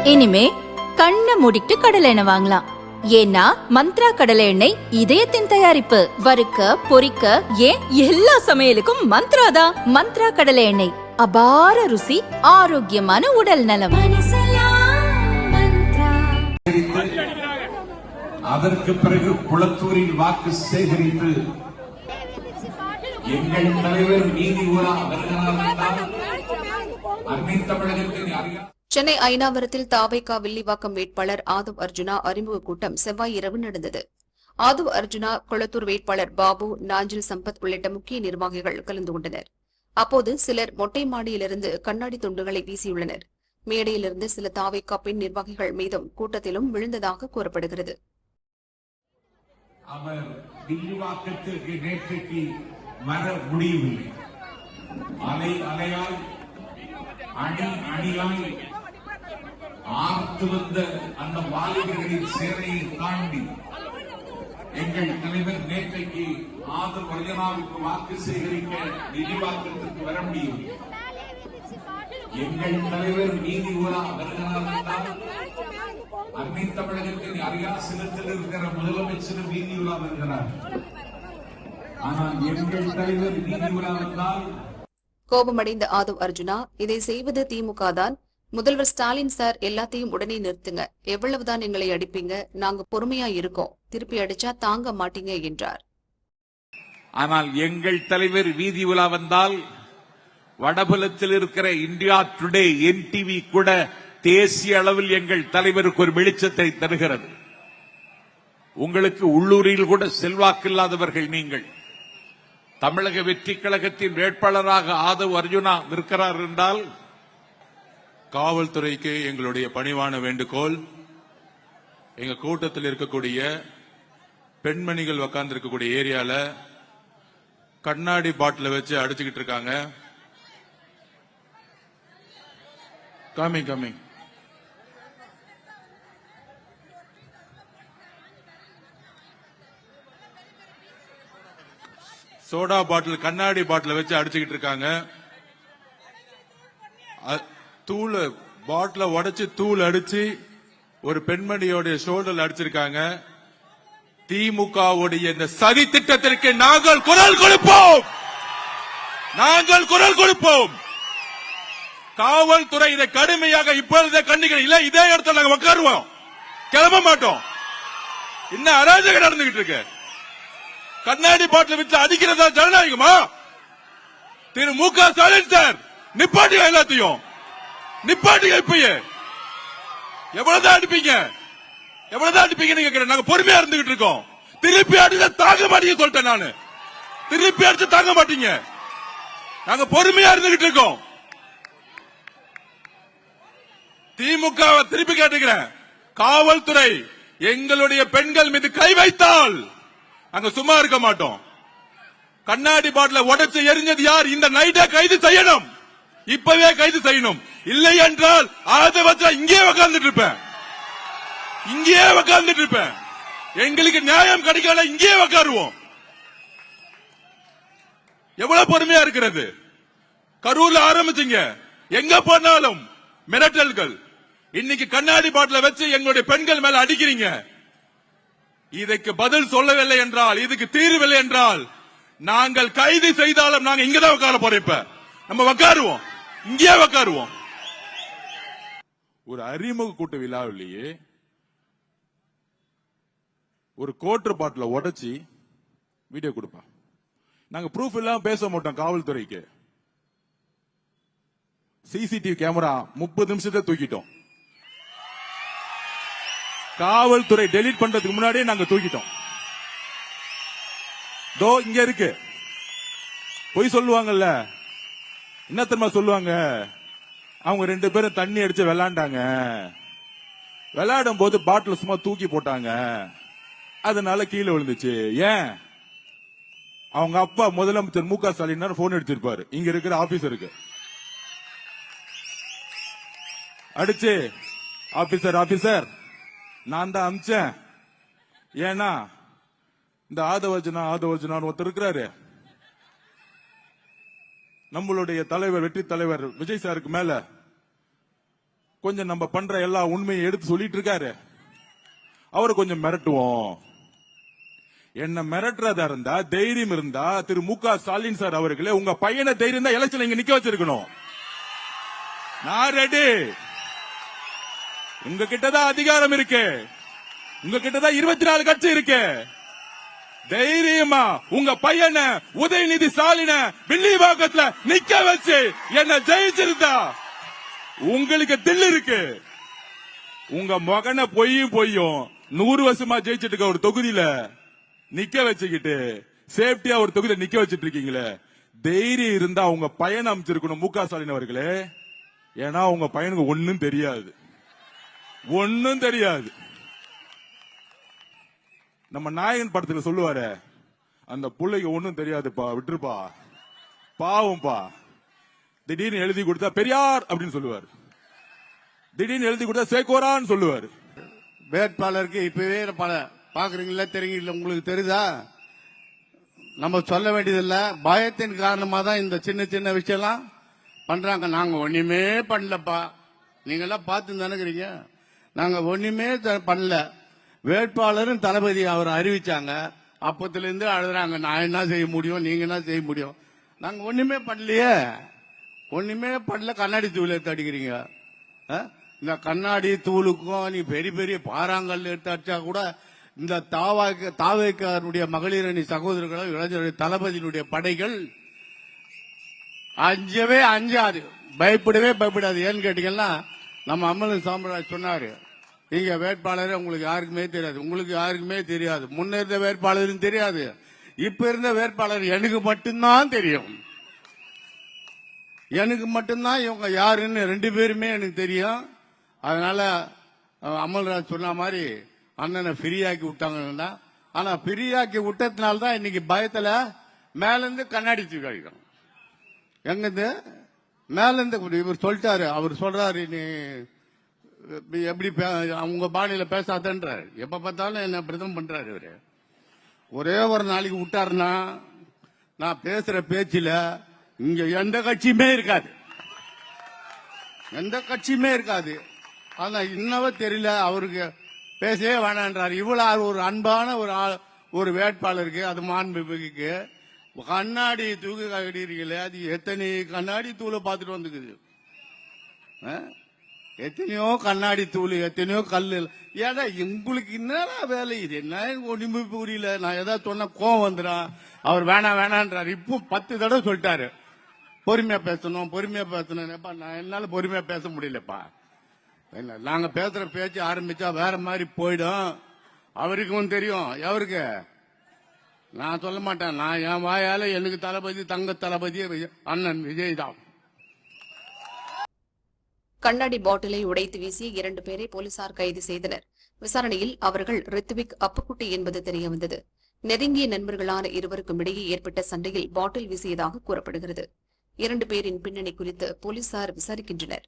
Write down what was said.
இனிமே கண்ணை மூடிட்டு கடலை எண்ணெய் வாங்கலாம். ஏன்னா மந்த்ரா கடலை எண்ணெய் இதயத்தின் தயாரிப்பு. வறுக்க பொரிக்க ஏன் எல்லா சமையலுக்கும் மந்த்ரா தான். மந்த்ரா கடலை எண்ணெய், அபார ருசி, ஆரோக்கியமான உடல் நலம். அதற்கு பிறகு குளத்தூரில் வாக்கு சேகரித்து எங்கள் தலைவர் நீதி உலா சென்னை ஐனாவரத்தில் தாவேகா வில்லிவாக்கம் வேட்பாளர் ஆதவ் அர்ஜுனா அறிமுக கூட்டம் செவ்வாய் இரவு நடந்தது. ஆதவ் அர்ஜுனா, கொளத்தூர் வேட்பாளர் பாபு, நாஞ்சில் சம்பத் உள்ளிட்ட முக்கிய நிர்வாகிகள் கலந்து கொண்டனர். அப்போது சிலர் மொட்டை மாடியிலிருந்து கண்ணாடி துண்டுகளை வீசியுள்ளனர். மேடையிலிருந்து சில தாவேகா பெண் நிர்வாகிகள் மீதும் கூட்டத்திலும் விழுந்ததாக கூறப்படுகிறது. அவர் வில்லிவாக்கத்திற்கு நேற்றைக்கு வர முடியவில்லை. அலை அலையால் அணி அணியால் ஆர்த்து வந்த அந்த வாலிபர்களின் சேனையை தாண்டி எங்கள் தலைவர் நேற்றைக்கு ஆதவ் அர்ஜுனாவுக்கு வாக்கு சேகரிக்க வில்லிவாக்கத்திற்கு வர முடியவில்லை. எங்கள் தலைவர் நீதி உலா வருகிறார். அன்னை தமிழகத்தின் அரியாசனத்தில் இருக்கிற முதலமைச்சர் நீதி உலா வருகிறார். ஆனால் எங்கள் தலைவர் நீதி உலா வந்தால் கோபமடைந்த ஆதவ் அர்ஜுனா, இதை செய்வது திமுக தான். முதல்வர் ஸ்டாலின் சார், எல்லாத்தையும் உடனே நிறுத்துங்க. எவ்வளவுதான் எங்களை அடிப்பீங்க? நாங்க பொறுமையா இருக்கோம். திருப்பி அடிச்சா தாங்க மாட்டீங்க என்றார். ஆனால் எங்கள் தலைவர் வீதி உலா வந்தால் வடபுலத்தில் இருக்கிற இந்தியா டுடே NTV கூட தேசிய அளவில் எங்கள் தலைவருக்கு ஒரு வெளிச்சத்தை தருகிறது. உங்களுக்கு உள்ளூரில் கூட செல்வாக்கில்லாதவர்கள் நீங்கள். தமிழக வெற்றி கழகத்தின் வேட்பாளராக ஆதவ் அர்ஜுனா இருக்கிறார் என்றால், காவல்துறைக்கு எங்களுடைய பணிவான வேண்டுகோள், எங்க கூட்டத்தில் இருக்கக்கூடிய பெண்மணிகள் உட்கார்ந்து இருக்கக்கூடிய ஏரியால கண்ணாடி பாட்டில வச்சு அடிச்சுக்கிட்டு இருக்காங்க. கமிங் சோடா பாட்டில் கண்ணாடி பாட்டில வச்சு அடிச்சுக்கிட்டு இருக்காங்க. தூள் பாட்டில உடைச்சு தூள் அடிச்சு ஒரு பெண்மணியோட ஷோல்டர்ல அடிச்சிருக்காங்க. திமுகவுடைய இந்த சதி திட்டத்திற்கு நாங்கள் குரல் கொடுப்போம். காவல்துறை இதை கடுமையாக இப்பொழுதே கண்டிக்கிறோம். இல்ல இதே இடத்துல நாங்க உட்காருவோம், கிளம்ப மாட்டோம். இன்னும் அராஜகம் நடந்துகிட்டு இருக்கு. கண்ணாடி பாட்டில் வச்சு அடிக்கிறதா ஜனநாயகமா? திரு மு.க. ஸ்டாலின் சார், நிப்பாட்டியா, எல்லாத்தையும் நிப்பாட்டியா. இப்பயே எவ்வளவுதான் அடிப்பீங்க நீங்க? நாங்க பொறுமையா இருந்துகிட்டு இருக்கோம். திருப்பி அடிச்சா தாங்க மாட்டீங்க சொல்லிட்டேன் நானு. திருப்பி அடிச்சு தாங்க மாட்டீங்க. நாங்க பொறுமையா இருந்துகிட்டு இருக்கோம். திமுக திருப்பி கேட்டுக்கிறேன், காவல்துறை எங்களுடைய பெண்கள் மீது கை வைத்தால் அங்க சும்மா இருக்க மாட்டோம். கண்ணாடி பாட்டில உடைச்சு எரிஞ்சது யார்? இந்த நைட்டை கைது செய்யணும். இப்பவே கைது செய்யணும். இல்லை என்றால் அதை வச்சா இங்கே உட்கார்ந்துட்டு இருப்பேன். எங்களுக்கு நியாயம் கிடைக்கல, இங்கே உட்காருவோம். எவ்வளவு பொறுமையா இருக்கிறது? கரூர்ல ஆரம்பிச்சீங்க, எங்க போனாலும் மிரட்டல்கள். இன்னைக்கு கண்ணாடி பாட்டில வச்சு எங்களுடைய பெண்கள் மேல அடிக்கிறீங்க. இதுக்கு பதில் சொல்லவில்லை என்றால், இதுக்கு தீர்வில்லை என்றால், நாங்கள் கைது செய்தாலும் நாங்க இங்கதான் உட்கார போறோம். இப்ப நம்ம உட்காருவோம், இங்கே உட்காருவோம். ஒரு அறிமுக கூட்ட விழாவிலேயே ஒரு கோட்டர் பாட்டில உடைச்சி வீடியோ கொடுப்போம். நாங்க ப்ரூஃப் இல்லாம பேச மாட்டோம். காவல்துறைக்கு CCTV கேமரா 30 நிமிஷத்தை தூக்கிட்டோம். காவல்துறை டெலீட் பண்றதுக்கு முன்னாடியே நாங்க தூக்கிட்டோம். தோ இங்க இருக்கு. பொய் சொல்லுவாங்கல்ல, என்ன தெரியுமா சொல்லுவாங்க? அவங்க 2 பேரும் தண்ணி அடிச்சு விளையாண்டாங்க. விளையாடும் போது பாட்டில் சும்மா தூக்கி போட்டாங்க, அதனால கீழே விழுந்துச்சு. ஏன்? அவங்க அப்பா முதலமைச்சர் மு.க. ஸ்டாலின் போன் அடிச்சிருப்பாரு இங்க இருக்கிற ஆபீசருக்கு. அடிச்சு, ஆபீசர் நான் தான் அமிச்சேன். ஏன்னா இந்த ஆதவர்ஜுனா ஒருத்தர் இருக்கிறாரு, நம்மளுடைய தலைவர், வெற்றி தலைவர் விஜய் சாருக்கு மேல கொஞ்சம் நம்ம பண்ற எல்லா உண்மையை எடுத்து சொல்லிட்டு இருக்காரு. அவரை கொஞ்சம் மிரட்டுவோம். என்ன மிரட்டுறதா இருந்தா, தைரியம் இருந்தா திரு மு.க. ஸ்டாலின் சார் அவர்களே, உங்க பையனை தைரியம் தான் எலெக்ஷன் இங்க நிக்க வச்சிருக்கணும். நான் ரெடி. உங்க கிட்டதான் அதிகாரம் இருக்கு, உங்க கிட்டதான் 24 கட்சி இருக்கு. தைரியமா உங்க பையனை உதயநிதி ஸ்டாலின வில்லிவாக்கத்துல நிக்க வச்சு என்ன ஜெயிச்சிருந்தா உங்களுக்கு தில்லு இருக்கு. உங்க மகனை பொய்யும் 100 வருஷமா ஜெயிச்சிட்டு இருக்க ஒரு தொகுதியில நிக்க வச்சுக்கிட்டு சேஃப்டியா ஒரு தொகுதியில நிக்க வச்சிட்டு இருக்கீங்களே, தைரியம் இருந்தா உங்க பையனை அமைச்சிருக்கணும் மு.க. ஸ்டாலின் அவர்களே. ஏன்னா உங்க பையனுக்கு ஒண்ணும் தெரியாது, ஒண்ணும் தெரியாது. நம்ம நாயகன் படத்துல சொல்லுவாரு, அந்த புள்ளைக்கு ஒண்ணும் தெரியாதுப்பா, விட்டுருப்பா, பாவம்பா. திடீர்னு எழுதி கொடுத்தா பெரியார் அப்படின்னு சொல்லுவார், திடீர்னு எழுதி கொடுத்தா சேகோரான்னு சொல்லுவார். வேட்பாளருக்கு இப்பவே பல பாக்குறீங்களா, தெரியுங்களா, உங்களுக்கு தெரியுதா? நம்ம சொல்ல வேண்டியதில்ல. பயத்தின் காரணமா தான் இந்த சின்ன சின்ன விஷயம்லாம் பண்றாங்க. நாங்க ஒண்ணுமே பண்ணலப்பா, நீங்க எல்லாம் பார்த்து நினைக்கிறீங்க. நாங்க ஒண்ணுமே பண்ணல. வேட்பாளரும் தளபதி அவர் அறிவிச்சாங்க, அப்பத்துல இருந்து அழுதுறாங்க, நான் என்ன செய்ய முடியும், நீங்க என்ன செய்ய முடியும். நாங்க ஒண்ணுமே பண்ணலையே, ஒண்ணுமே பண்ணல. கண்ணாடி தூள் எடுத்து அடிக்கிறீங்க. இந்த கண்ணாடி தூளுக்கும் நீ பெரிய பெரிய பாறாங்கல் எடுத்து அடிச்சா கூட இந்த தாவேக்காருடைய மகளிர் அணி சகோதரர்களும் இளைஞருடைய தளபதியினுடைய படைகள் அஞ்சவே அஞ்சாது, பயப்படவே பயப்படாது. ஏன்னு கேட்டீங்கன்னா, நம்ம அம்மன் சாம்ராஜ் சொன்னாரு, நீங்க வேட்பாளர் உங்களுக்கு யாருக்குமே தெரியாது, உங்களுக்கு யாருக்குமே தெரியாது, முன்ன இருந்த வேட்பாளரும் தெரியாது, இப்ப இருந்த வேட்பாளர் எனக்கு மட்டும்தான் தெரியும், எனக்கு மட்டும்தான் இவங்க யாருன்னு 2 பேருமே எனக்கு தெரியும். அதனால அமல்ராஜ் சொன்ன மாதிரி அண்ணனை ஃப்ரீயாக்கி விட்டாங்கன்னா, ஆனா ஃப்ரீயாக்கி விட்டதுனால்தான் இன்னைக்கு பயத்துல மேல இருந்து கண்ணாடி தூக்கி அடிக்கணும். எங்கிருந்து மேல இருந்து இவர் சொல்லிட்டாரு, அவர் சொல்றாரு, நீ எப்படி அவங்க பாணியில பேசாதன்றாரு. எப்ப பார்த்தாலும் என்ன பிரதம் பண்றாரு இவரு. ஒரே ஒரு நாளைக்கு விட்டாருன்னா நான் பேசுற பேச்சில இங்க எந்த கட்சியுமே இருக்காது, எந்த கட்சியுமே இருக்காது. ஆனா இன்னவ தெரியல, அவருக்கு பேசவே வேணான்றாரு. இவ்வளவு ஒரு அன்பான ஒரு வேட்பாளருக்கு, அது மாண்புமிகு கண்ணாடி தூக்கு கட்டிருக்கீங்களே, அது எத்தனை கண்ணாடி தூளை பார்த்துட்டு வந்துக்குது, எத்தனையோ கண்ணாடி தூள், எத்தனையோ கல்லு. ஏடா உங்களுக்கு என்னடா வேலை இது, என்ன ஒண்ணுமே புரியல. நான் ஏதாவது சொன்ன கோவம் வந்துடும். அவர் வேணான்றாரு. இப்போ 10 தடவை சொல்லிட்டாரு பொறுமையா பேசணும், பொறுமையா பேசணும். நான் என்னால பொறுமையா பேச முடியலப்பா. நாங்க பேசுற பேச்சு ஆரம்பிச்சா வேற மாதிரி போயிடும். அவருக்கும் தெரியும். எவருக்கு நான் சொல்ல மாட்டேன். நான் என் வாயால எனக்கு தளபதி, தங்க தளபதி அண்ணன் விஜய் தான். கண்ணாடி பாட்டிலை உடைத்து வீசிய 2 பேரை போலீசார் கைது செய்தனர். விசாரணையில் அவர்கள் ரித்விக், அப்புக்குட்டி என்பது தெரியவந்தது. நெருங்கிய நண்பர்களான இருவருக்கும் இடையே ஏற்பட்ட சண்டையில் பாட்டில் வீசியதாக கூறப்படுகிறது. 2 பேரின் பின்னணி குறித்து போலீசார் விசாரிக்கின்றனர்.